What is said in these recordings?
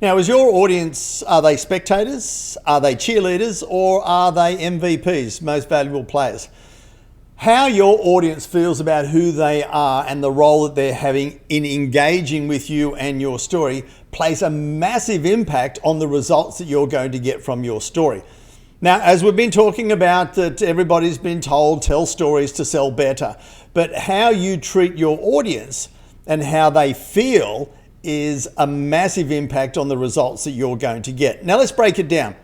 Now, is your audience, are they spectators, are they cheerleaders, or are they MVPs, most valuable players? How your audience feels about who they are and the role that they're having in engaging with you and your story plays a massive impact on the results that you're going to get from your story. Now, as we've been talking about, that everybody's been told, tell stories to sell better, but how you treat your audience and how they feel is a massive impact on the results that you're going to get. Now let's break it down.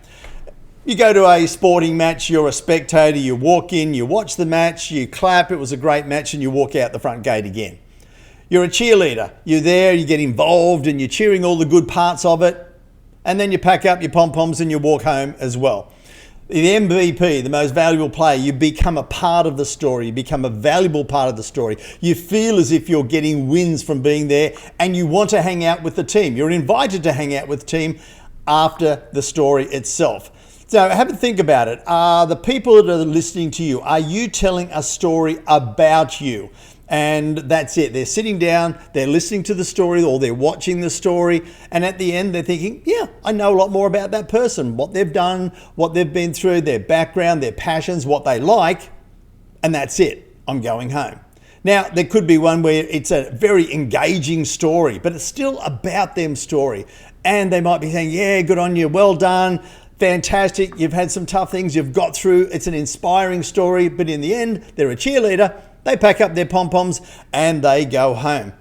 You go to a sporting match, you're a spectator, you walk in, you watch the match, you clap, it was a great match, and you walk out the front gate again. You're a cheerleader, you're there, you get involved and you're cheering all the good parts of it, and then you pack up your pom-poms and you walk home as well. The MVP, the most valuable player, you become a part of the story, you become a valuable part of the story. You feel as if you're getting wins from being there and you want to hang out with the team. You're invited to hang out with the team after the story itself. So have a think about it. Are the people that are listening to you, are you telling a story about you? And that's it. They're sitting down, they're listening to the story, or they're watching the story, and at the end they're thinking, yeah, I know a lot more about that person, what they've done, what they've been through, their background, their passions, what they like, and that's it. I'm going home. Now, there could be one where it's a very engaging story, but it's still about them story. And they might be saying, yeah, good on you, well done, fantastic, you've had some tough things you've got through, it's an inspiring story, but in the end, they're a cheerleader. They pack up their pom-poms and they go home.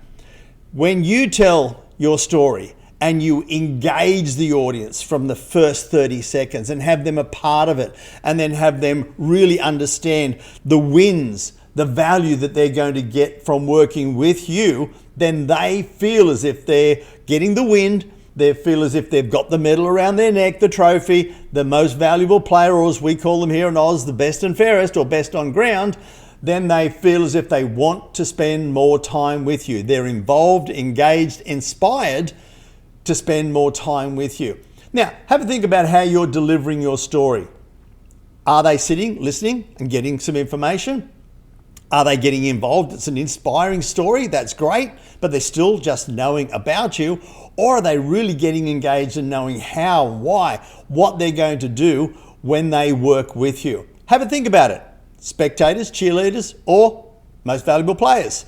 When you tell your story and you engage the audience from the first 30 seconds and have them a part of it, and then have them really understand the wins, the value that they're going to get from working with you, then they feel as if they're getting the win. They feel as if they've got the medal around their neck, the trophy, the most valuable player, or as we call them here in Oz, the best and fairest, or best on ground. Then they feel as if they want to spend more time with you. They're involved, engaged, inspired to spend more time with you. Now, have a think about how you're delivering your story. Are they sitting, listening, and getting some information? Are they getting involved? It's an inspiring story, that's great, but they're still just knowing about you. Or are they really getting engaged and knowing how, why, what they're going to do when they work with you? Have a think about it. Spectators, cheerleaders, or most valuable players.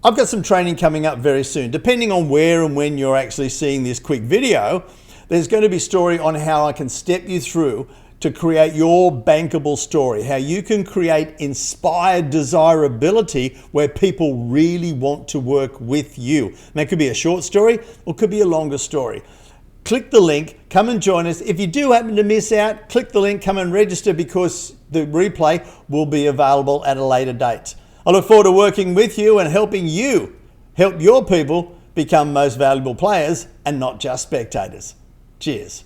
I've got some training coming up very soon. Depending on where and when you're actually seeing this quick video, there's going to be a story on how I can step you through to create your bankable story, how you can create inspired desirability where people really want to work with you. And that could be a short story or could be a longer story. Click the link, come and join us. If you do happen to miss out, click the link, come and register, because the replay will be available at a later date. I look forward to working with you and helping you help your people become most valuable players and not just spectators. Cheers.